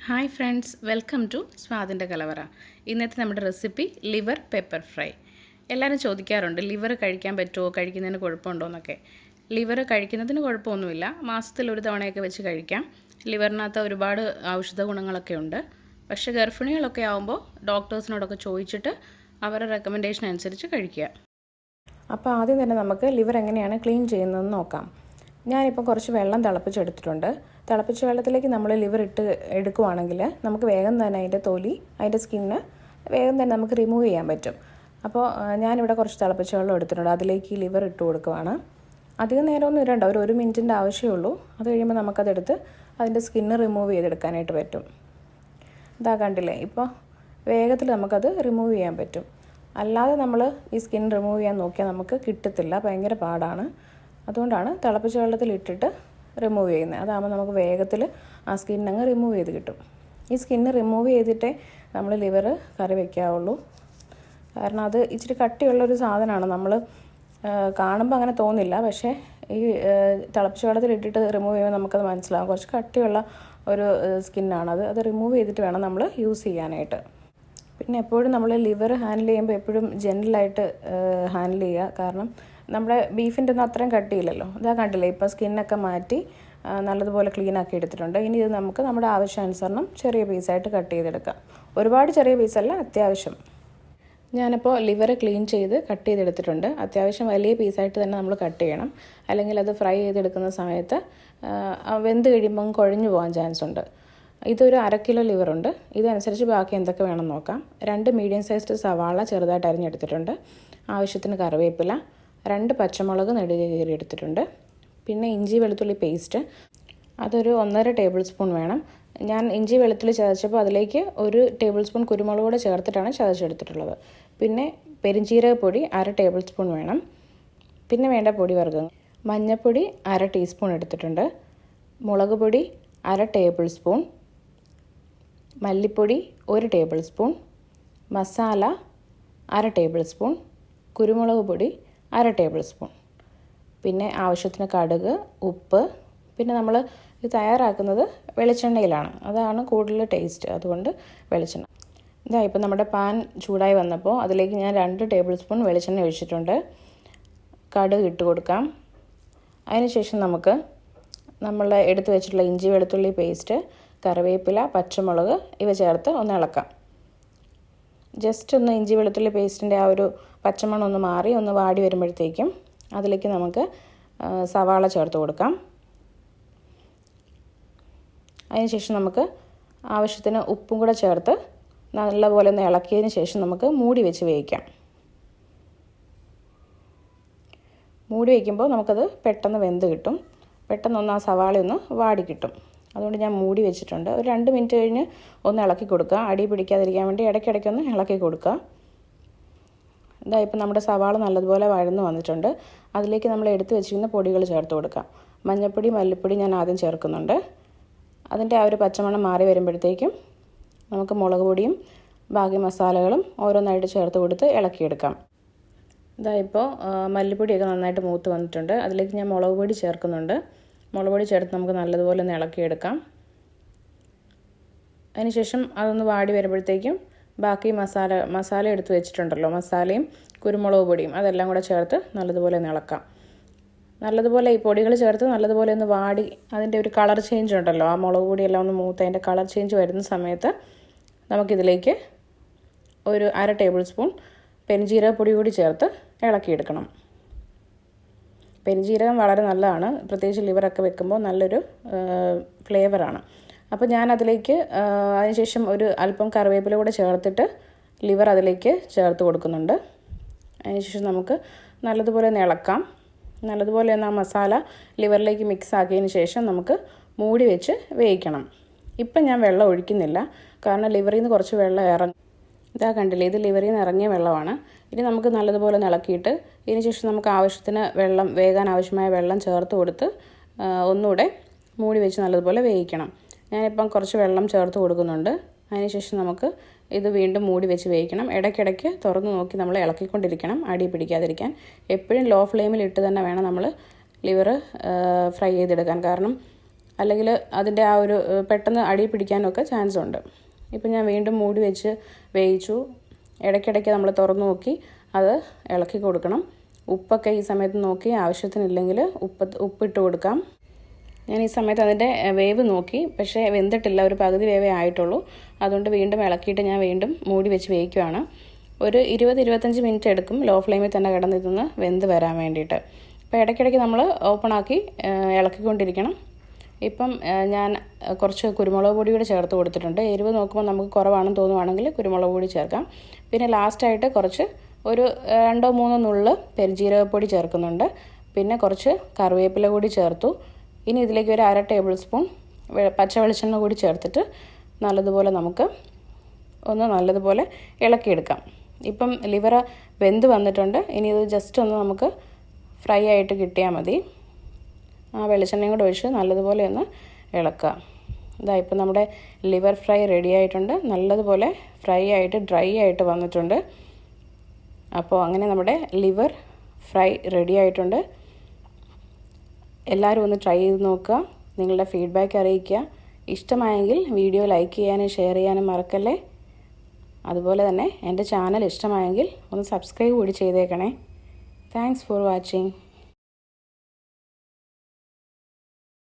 Hi friends, welcome to സ്വാദിൻ്റെ കലവറ. ഇന്നത്തെ നമ്മുടെ റെസിപ്പി ലിവർ പെപ്പർ ഫ്രൈ. എല്ലാവരും ചോദിക്കാറുണ്ട് ലിവർ കഴിക്കാൻ പറ്റുമോ, കഴിക്കുന്നതിന് കുഴപ്പമുണ്ടോ എന്നൊക്കെ. ലിവർ കഴിക്കുന്നതിന് കുഴപ്പമൊന്നുമില്ല, മാസത്തിൽ ഒരു തവണയൊക്കെ വെച്ച് കഴിക്കാം. ലിവറിനകത്ത് ഒരുപാട് ഔഷധ ഗുണങ്ങളൊക്കെ ഉണ്ട്. പക്ഷേ ഗർഭിണികളൊക്കെ ആകുമ്പോൾ ഡോക്ടേഴ്സിനോടൊക്കെ ചോദിച്ചിട്ട് അവരുടെ റെക്കമെൻഡേഷൻ അനുസരിച്ച് കഴിക്കുക. അപ്പോൾ ആദ്യം തന്നെ നമുക്ക് ലിവർ എങ്ങനെയാണ് ക്ലീൻ ചെയ്യുന്നതെന്ന് നോക്കാം. ഞാനിപ്പോൾ കുറച്ച് വെള്ളം തിളപ്പിച്ചെടുത്തിട്ടുണ്ട്. തിളപ്പിച്ച വെള്ളത്തിലേക്ക് നമ്മൾ ലിവർ എടുക്കുവാണെങ്കിൽ നമുക്ക് വേഗം തന്നെ അതിൻ്റെ തൊലി, അതിൻ്റെ സ്കിന്ന് വേഗം തന്നെ നമുക്ക് റിമൂവ് ചെയ്യാൻ പറ്റും. അപ്പോൾ ഞാനിവിടെ കുറച്ച് തിളപ്പിച്ച വെള്ളം എടുത്തിട്ടുണ്ട്. അതിലേക്ക് ഈ ലിവർ ഇട്ട് കൊടുക്കുവാണ്. അധികം നേരമൊന്നും ഇടണ്ട, ഒരു മിനിറ്റിൻ്റെ ആവശ്യമേ ഉള്ളൂ. അത് കഴിയുമ്പോൾ നമുക്കതെടുത്ത് അതിൻ്റെ സ്കിന്ന് റിമൂവ് ചെയ്തെടുക്കാനായിട്ട് പറ്റും. ഇതാ കണ്ടില്ലേ, ഇപ്പോൾ വേഗത്തിൽ നമുക്കത് റിമൂവ് ചെയ്യാൻ പറ്റും. അല്ലാതെ നമ്മൾ ഈ സ്കിൻ റിമൂവ് ചെയ്യാൻ നോക്കിയാൽ നമുക്ക് കിട്ടത്തില്ല, ഭയങ്കര പാടാണ്. അതുകൊണ്ടാണ് തിളപ്പിച്ച വെള്ളത്തിൽ ഇട്ടിട്ട് റിമൂവ് ചെയ്യുന്നത്. അതാകുമ്പോൾ നമുക്ക് വേഗത്തിൽ ആ സ്കിന്നങ്ങ് റിമൂവ് ചെയ്ത് കിട്ടും. ഈ സ്കിന്ന് റിമൂവ് ചെയ്തിട്ടേ നമ്മൾ ലിവർ കറി വയ്ക്കാവുള്ളൂ. കാരണം അത് ഇച്ചിരി കട്ടിയുള്ളൊരു സാധനമാണ്. നമ്മൾ കാണുമ്പോൾ അങ്ങനെ തോന്നില്ല, പക്ഷേ ഈ തിളപ്പിച്ച വെള്ളത്തിൽ ഇട്ടിട്ട് റിമൂവ് ചെയ്യുമ്പോൾ നമുക്കത് മനസ്സിലാകും. കുറച്ച് കട്ടിയുള്ള ഒരു സ്കിന്നാണ് അത് റിമൂവ് ചെയ്തിട്ട് വേണം നമ്മൾ യൂസ് ചെയ്യാനായിട്ട്. പിന്നെ എപ്പോഴും നമ്മൾ ലിവർ ഹാൻഡിൽ ചെയ്യുമ്പോൾ എപ്പോഴും ജെൻറ്റലായിട്ട് ഹാൻഡിൽ ചെയ്യുക. കാരണം നമ്മുടെ ബീഫിൻ്റെ ഒന്നും അത്രയും കട്ടിയില്ലല്ലോ. ഇതാ കണ്ടില്ലേ, ഇപ്പോൾ സ്കിന്നൊക്കെ മാറ്റി നല്ലതുപോലെ ക്ലീനാക്കി എടുത്തിട്ടുണ്ട്. ഇനി ഇത് നമുക്ക് നമ്മുടെ ആവശ്യാനുസരണം ചെറിയ പീസായിട്ട് കട്ട് ചെയ്തെടുക്കാം. ഒരുപാട് ചെറിയ പീസല്ല, അത്യാവശ്യം. ഞാനിപ്പോൾ ലിവർ ക്ലീൻ ചെയ്ത് കട്ട് ചെയ്തെടുത്തിട്ടുണ്ട്. അത്യാവശ്യം വലിയ പീസായിട്ട് തന്നെ നമ്മൾ കട്ട് ചെയ്യണം, അല്ലെങ്കിൽ അത് ഫ്രൈ ചെയ്തെടുക്കുന്ന സമയത്ത് വെന്ത് കഴിയുമ്പം കുഴഞ്ഞു പോകാൻ ചാൻസ് ഉണ്ട്. ഇതൊരു 1/2 കിലോ ലിവറുണ്ട്. ഇതനുസരിച്ച് ബാക്കി എന്തൊക്കെ വേണം നോക്കാം. 2 മീഡിയം സൈസ്ഡ് സവാള ചെറുതായിട്ട് അരിഞ്ഞെടുത്തിട്ടുണ്ട്. ആവശ്യത്തിന് കറിവേപ്പില, 2 പച്ചമുളക് നെടുകെ കീറി എടുത്തിട്ടുണ്ട്. പിന്നെ ഇഞ്ചി വെളുത്തുള്ളി പേസ്റ്റ്, അതൊരു 1.5 ടേബിൾ സ്പൂൺ വേണം. ഞാൻ ഇഞ്ചി വെളുത്തുള്ളി ചതച്ചപ്പോൾ അതിലേക്ക് 1 ടേബിൾ സ്പൂൺ കുരുമുളക് കൂടെ ചേർത്തിട്ടാണ് ചതച്ചെടുത്തിട്ടുള്ളത്. പിന്നെ പെരിഞ്ജീരകപ്പൊടി 1/2 ടേബിൾ സ്പൂൺ വേണം. പിന്നെ വേണ്ട പൊടി വർഗ്ഗങ്ങൾ: മഞ്ഞൾപ്പൊടി 1/2 ടീസ്പൂൺ എടുത്തിട്ടുണ്ട്, മുളക് പൊടി 1/2 ടേബിൾ സ്പൂൺ, മല്ലിപ്പൊടി 1 table spoon, masala 1/2 table spoon, കുരുമുളക് പൊടി 1/2 ടേബിൾ സ്പൂൺ. പിന്നെ ആവശ്യത്തിന് കടുക്, ഉപ്പ്. പിന്നെ നമ്മൾ ഇത് തയ്യാറാക്കുന്നത് വെളിച്ചെണ്ണയിലാണ്, അതാണ് കൂടുതൽ ടേസ്റ്റ്, അതുകൊണ്ട് വെളിച്ചെണ്ണ. ഇതാ ഇപ്പോൾ നമ്മുടെ പാൻ ചൂടായി വന്നപ്പോൾ അതിലേക്ക് ഞാൻ 2 ടേബിൾ സ്പൂൺ വെളിച്ചെണ്ണ ഒഴിച്ചിട്ടുണ്ട്. കടുക് ഇട്ട് കൊടുക്കാം. അതിനുശേഷം നമുക്ക് നമ്മൾ എടുത്തു വെച്ചിട്ടുള്ള ഇഞ്ചി വെളുത്തുള്ളി പേസ്റ്റ്, കറിവേപ്പില, പച്ചമുളക് ഇവ ചേർത്ത് ഒന്ന് ഇളക്കാം. ജസ്റ്റ് ഒന്ന് ഇഞ്ചി വെളുത്തുള്ളി പേസ്റ്റിൻ്റെ ആ ഒരു പച്ചമണം ഒന്ന് മാറി ഒന്ന് വാടി വരുമ്പോഴത്തേക്കും അതിലേക്ക് നമുക്ക് സവാള ചേർത്ത് കൊടുക്കാം. അതിനുശേഷം നമുക്ക് ആവശ്യത്തിന് ഉപ്പും കൂടെ ചേർത്ത് നല്ലപോലെ ഒന്ന് ഇളക്കിയതിന് ശേഷം നമുക്ക് മൂടി വെച്ച് വേവിക്കാം. മൂടി വയ്ക്കുമ്പോൾ നമുക്കത് പെട്ടെന്ന് വെന്ത് കിട്ടും. പെട്ടെന്നൊന്ന് ആ സവാള ഒന്ന് വാടി കിട്ടും. അതുകൊണ്ട് ഞാൻ മൂടി വെച്ചിട്ടുണ്ട്. ഒരു 2 മിനിറ്റ് കഴിഞ്ഞ് ഒന്ന് ഇളക്കി കൊടുക്കുക. അടി പിടിക്കാതിരിക്കാൻ വേണ്ടി ഇടയ്ക്കിടയ്ക്കൊന്ന് ഇളക്കി കൊടുക്കുക. ഇതാ ഇപ്പോൾ നമ്മുടെ സവാള നല്ലതുപോലെ വഴന്ന് വന്നിട്ടുണ്ട്. അതിലേക്ക് നമ്മൾ എടുത്ത് വെച്ചിരിക്കുന്ന പൊടികൾ ചേർത്ത് കൊടുക്കാം. മഞ്ഞൾപ്പൊടി, മല്ലിപ്പൊടി ഞാൻ ആദ്യം ചേർക്കുന്നുണ്ട്. അതിൻ്റെ ആ ഒരു പച്ചമണം മാറി വരുമ്പോഴത്തേക്കും നമുക്ക് മുളക് പൊടിയും ബാക്കി മസാലകളും ഓരോന്നായിട്ട് ചേർത്ത് കൊടുത്ത് ഇളക്കിയെടുക്കാം. ഇതാ ഇപ്പോൾ മല്ലിപ്പൊടിയൊക്കെ നന്നായിട്ട് മൂത്ത് വന്നിട്ടുണ്ട്. അതിലേക്ക് ഞാൻ മുളക് പൊടി ചേർക്കുന്നുണ്ട്. മുളക് പൊടി ചേർത്ത് നമുക്ക് നല്ലതുപോലെ ഒന്ന് ഇളക്കിയെടുക്കാം. അതിനുശേഷം അതൊന്ന് വാടി വരുമ്പോഴത്തേക്കും ബാക്കി മസാല എടുത്ത് വെച്ചിട്ടുണ്ടല്ലോ, മസാലയും കുരുമുളക് പൊടിയും അതെല്ലാം കൂടെ ചേർത്ത് നല്ലതുപോലെ ഒന്ന് ഇളക്കാം. നല്ലതുപോലെ ഈ പൊടികൾ ചേർത്ത് നല്ലതുപോലെ ഒന്ന് വാടി അതിൻ്റെ ഒരു കളർ ചേഞ്ച് ഉണ്ടല്ലോ, ആ മുളക് പൊടിയെല്ലാം ഒന്ന് മൂത്ത് അതിൻ്റെ കളർ ചേഞ്ച് വരുന്ന സമയത്ത് നമുക്കിതിലേക്ക് ഒരു 1/2 ടേബിൾ സ്പൂൺ പെരിഞ്ജീരകപ്പൊടി കൂടി ചേർത്ത് ഇളക്കിയെടുക്കണം. പെരിഞ്ജീരകം വളരെ നല്ലതാണ്, പ്രത്യേകിച്ച് ലിവറൊക്കെ വെക്കുമ്പോൾ നല്ലൊരു ഫ്ലേവറാണ്. അപ്പോൾ ഞാൻ അതിലേക്ക് അതിനുശേഷം ഒരു അല്പം കറിവേപ്പില കൂടെ ചേർത്തിട്ട് ലിവർ അതിലേക്ക് ചേർത്ത് കൊടുക്കുന്നുണ്ട്. അതിനുശേഷം നമുക്ക് നല്ലതുപോലെ ഒന്ന് ഇളക്കാം. നല്ലതുപോലെ ഒന്ന് ആ മസാല ലിവറിലേക്ക് മിക്സ് ആക്കിയതിന് ശേഷം നമുക്ക് മൂടി വെച്ച് വേവിക്കണം. ഇപ്പം ഞാൻ വെള്ളം ഒഴിക്കുന്നില്ല, കാരണം ലിവറിൽ നിന്ന് കുറച്ച് വെള്ളം ഇറങ്ങി. ഇതാ കണ്ടില്ലേ, ഇത് ലിവറിൽ നിന്ന് ഇറങ്ങിയ വെള്ളമാണ്. ഇനി നമുക്ക് നല്ലതുപോലെ ഒന്ന് ഇളക്കിയിട്ട് ഇതിന് ശേഷം നമുക്ക് ആവശ്യത്തിന് വെള്ളം, വേകാൻ ആവശ്യമായ വെള്ളം ചേർത്ത് കൊടുത്ത് ഒന്നുകൂടെ മൂടി വെച്ച് നല്ലതുപോലെ വേവിക്കണം. ഞാനിപ്പം കുറച്ച് വെള്ളം ചേർത്ത് കൊടുക്കുന്നുണ്ട്. അതിനുശേഷം നമുക്ക് ഇത് വീണ്ടും മൂടി വെച്ച് വേവിക്കണം. ഇടയ്ക്കിടയ്ക്ക് തുറന്ന് നോക്കി നമ്മൾ ഇളക്കിക്കൊണ്ടിരിക്കണം, അടി പിടിക്കാതിരിക്കാൻ. എപ്പോഴും ലോ ഫ്ലെയിമിൽ ഇട്ട് തന്നെ വേണം നമ്മൾ ലിവർ ഫ്രൈ ചെയ്തെടുക്കാൻ. കാരണം അല്ലെങ്കിൽ അതിൻ്റെ ആ ഒരു പെട്ടെന്ന് അടി പിടിക്കാനൊക്കെ ചാൻസ് ഉണ്ട്. ഇപ്പം ഞാൻ വീണ്ടും മൂടി വെച്ച് വേവിച്ചു. ഇടയ്ക്കിടയ്ക്ക് നമ്മൾ തുറന്നു നോക്കി അത് ഇളക്കി കൊടുക്കണം. ഉപ്പൊക്കെ ഈ സമയത്ത് നോക്കി ആവശ്യത്തിനില്ലെങ്കിൽ ഉപ്പിട്ട് കൊടുക്കാം. ഞാൻ ഈ സമയത്ത് അതിൻ്റെ വേവ് നോക്കി, പക്ഷേ വെന്തിട്ടില്ല, ഒരു പകുതി വേവേ ആയിട്ടുള്ളൂ. അതുകൊണ്ട് വീണ്ടും ഇളക്കിയിട്ട് ഞാൻ വീണ്ടും മൂടി വെച്ച് വേവിക്കുകയാണ്. ഒരു 20-25 മിനിറ്റ് എടുക്കും ലോ ഫ്ലെയിമിൽ തന്നെ കിടന്നിരുന്ന് വെന്ത് വരാൻ വേണ്ടിയിട്ട്. അപ്പോൾ ഇടയ്ക്കിടയ്ക്ക് നമ്മൾ ഓപ്പണാക്കി ഇളക്കിക്കൊണ്ടിരിക്കണം. ഇപ്പം ഞാൻ കുറച്ച് കുരുമുളക് പൊടി കൂടി ചേർത്ത് കൊടുത്തിട്ടുണ്ട്. എരിവ് നോക്കുമ്പോൾ നമുക്ക് കുറവാണെന്ന് തോന്നുവാണെങ്കിൽ കുരുമുളക് പൊടി ചേർക്കാം. പിന്നെ ലാസ്റ്റായിട്ട് കുറച്ച് ഒരു 2-3 നുള്ള് പെരുംജീരകപ്പൊടി ചേർക്കുന്നുണ്ട്. പിന്നെ കുറച്ച് കറിവേപ്പില കൂടി ചേർത്തു. ഇനി ഇതിലേക്ക് ഒരു 1/2 ടേബിൾ സ്പൂൺ പച്ച വെളിച്ചെണ്ണ കൂടി ചേർത്തിട്ട് നല്ലതുപോലെ നമുക്ക് നല്ലതുപോലെ ഇളക്കിയെടുക്കാം. ഇപ്പം ലിവർ വെന്ത് വന്നിട്ടുണ്ട്. ഇനി ഇത് ജസ്റ്റ് നമുക്ക് ഫ്രൈ ആയിട്ട് കിട്ടിയാൽ മതി. ആ വെളിച്ചെണ്ണയും കൂടെ ഒഴിച്ച് നല്ലതുപോലെ ഇളക്കുക. ഇപ്പം നമ്മുടെ ലിവർ ഫ്രൈ റെഡി ആയിട്ടുണ്ട്. നല്ലതുപോലെ ഫ്രൈ ആയിട്ട് ഡ്രൈ ആയിട്ട് വന്നിട്ടുണ്ട്. അപ്പോൾ അങ്ങനെ നമ്മുടെ ലിവർ ഫ്രൈ റെഡി ആയിട്ടുണ്ട്. എല്ലാവരും ഒന്ന് ട്രൈ ചെയ്ത് നോക്കുക. നിങ്ങളുടെ ഫീഡ്ബാക്ക് അറിയിക്കുക. ഇഷ്ടമായെങ്കിൽ വീഡിയോ ലൈക്ക് ചെയ്യാനും ഷെയർ ചെയ്യാനും മറക്കല്ലേ. അതുപോലെ തന്നെ എൻ്റെ ചാനൽ ഇഷ്ടമായെങ്കിൽ ഒന്ന് സബ്സ്ക്രൈബ് കൂടി ചെയ്തേക്കണേ. Thanks for watching.